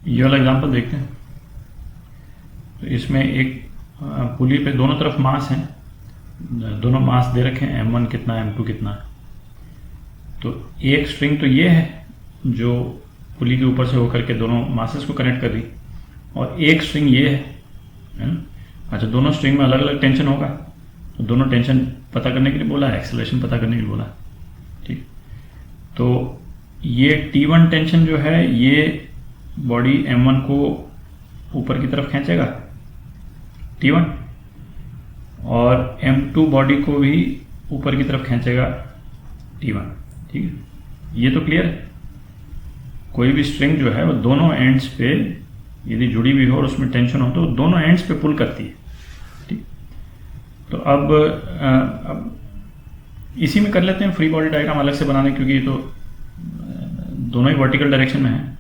ये वाला एग्जांपल देखते हैं। तो इसमें एक पुली पे दोनों तरफ मास हैं, दोनों मास दे रखे हैं, m1 कितना है, m2 कितना है। तो एक स्ट्रिंग तो ये है जो पुली के ऊपर से होकर के दोनों मासेस को कनेक्ट कर रही, और एक स्ट्रिंग ये है ना। अच्छा, दोनों स्ट्रिंग में अलग अलग टेंशन होगा, तो दोनों टेंशन पता करने के लिए बोला है, एक्सेलरेशन पता करने के लिए बोला। ठीक, तो ये T1 टेंशन जो है ये बॉडी M1 को ऊपर की तरफ खींचेगा T1, और M2 बॉडी को भी ऊपर की तरफ खींचेगा T1। ठीक है, ये तो क्लियर है। कोई भी स्ट्रिंग जो है वो दोनों एंड्स पे यदि जुड़ी हुई हो और उसमें टेंशन हो तो दोनों एंड्स पे पुल करती है। ठीक, तो अब इसी में कर लेते हैं फ्री बॉडी डायग्राम अलग से बनाने, क्योंकि ये तो दोनों ही वर्टिकल डायरेक्शन में है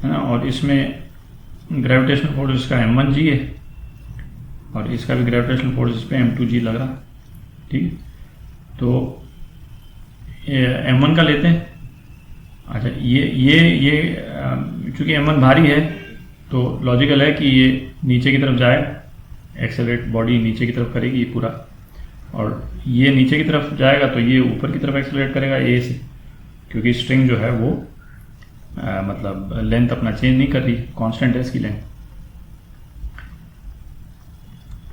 ना। और इसमें ग्रेविटेशनल फोर्स इसका m1g है और इसका भी ग्रेविटेशनल फोर्स इस पे m2g लग रहा है। ठीक, तो m1 का लेते हैं। अच्छा, ये चूंकि m1 भारी है तो लॉजिकल है कि ये नीचे की तरफ जाए, एक्सेलरेट बॉडी नीचे की तरफ करेगी ये पूरा, और ये नीचे की तरफ जाएगा तो ये ऊपर की तरफ एक्सेलरेट करेगा a से, क्योंकि स्ट्रिंग जो है वो मतलब लेंथ अपना चेंज नहीं कर रही, कांस्टेंट है इसकी लेंथ।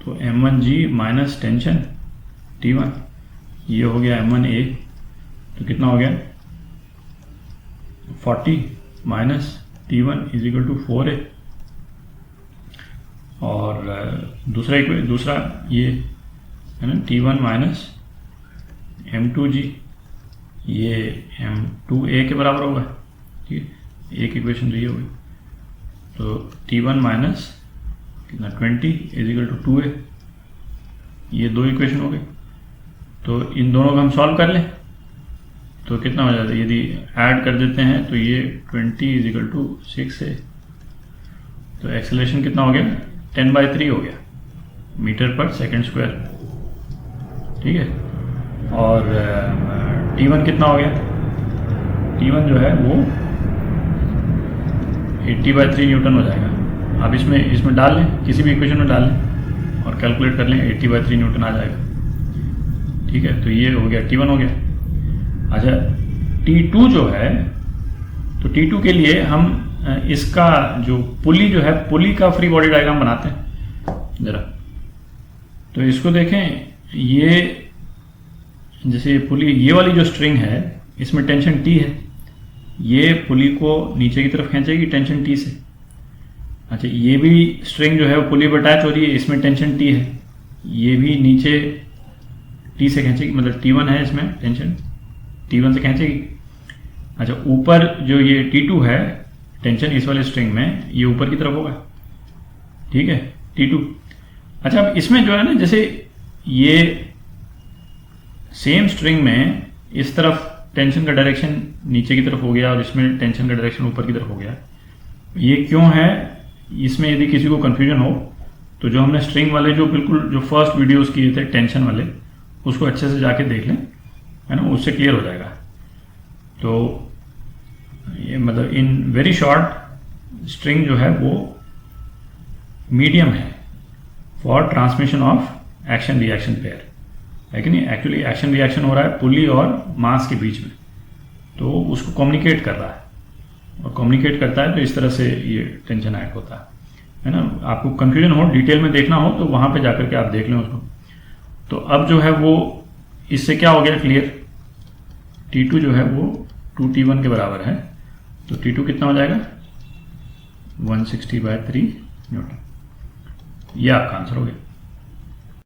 तो m1g माइनस टेंशन T1, ये हो गया m1a, तो कितना हो गया 40 minus T1 is equal to 4a। और दूसरा ये है ना T1 माइनस m2g, ये m2a के बराबर होगा। ठीक है, एक इक्वेशन तो ये होगी। तो T1 माइनस कितना 20 इज इक्वल टू 2a, ये दो इक्वेशन हो गई। तो इन दोनों को हम सॉल्व कर लें तो कितना हो जाता है, यदि ऐड कर देते हैं तो ये 20 इज इक्वल टू 6 है। तो एक्सेलरेशन कितना हो गया 10/3 हो गया मीटर पर सेकेंड स्क्वायर। ठीक है, और T1 कितना हो गया, T1 जो है वो 80/3 न्यूटन हो जाएगा। अब इसमें डाल लें, किसी भी इक्वेशन में डाल लें और कैलकुलेट कर लें, 80/3 न्यूटन आ जाएगा। ठीक है, तो ये हो गया T1 हो गया। अच्छा, T2 जो है, तो T2 के लिए हम इसका जो पुली जो है, पुली का फ्री बॉडी डायग्राम बनाते हैं जरा। तो इसको देखें, ये जैसे पुली, ये वाली जो स्ट्रिंग है इसमें टेंशन T है, ये पुली को नीचे की तरफ खींचेगी टेंशन T से। अच्छा, ये भी स्ट्रिंग जो है वो पुली पर अटैच हो रही है, इसमें टेंशन T है, ये भी नीचे T से खींचेगी, मतलब T1 है इसमें टेंशन, T1 से खींचेगी। अच्छा, ऊपर जो ये T2 है टेंशन इस वाले स्ट्रिंग में, ये ऊपर की तरफ होगा। ठीक है, T2। अच्छा, अब इसमें जो है ना, जैसे ये सेम स्ट्रिंग में इस तरफ टेंशन का डायरेक्शन नीचे की तरफ हो गया और इसमें टेंशन का डायरेक्शन ऊपर की तरफ हो गया। ये क्यों है, इसमें यदि किसी को कंफ्यूजन हो तो जो हमने स्ट्रिंग वाले जो बिल्कुल जो फर्स्ट वीडियोस किए थे टेंशन वाले, उसको अच्छे से जाके देख लें, है ना, उससे क्लियर हो जाएगा। तो ये मतलब इन वेरी शॉर्ट, स्ट्रिंग जो है वो मीडियम है for transmission of action reaction pair, है कि नहीं। एक्चुअली एक्शन रिएक्शन हो रहा है पुली और मास के बीच में, तो उसको कम्युनिकेट कर रहा है, और कम्युनिकेट करता है तो इस तरह से ये टेंशन एक्ट होता है ना। आपको कंफ्यूजन हो, डिटेल में देखना हो तो वहां पे जाकर के आप देख लें उसको। तो अब जो है वो इससे क्या हो गया क्लियर, T2 जो है वो 2T1 के बराबर है। तो T2 कितना हो जाएगा 160/3 न्यूटन। ये आपका आंसर हो गया।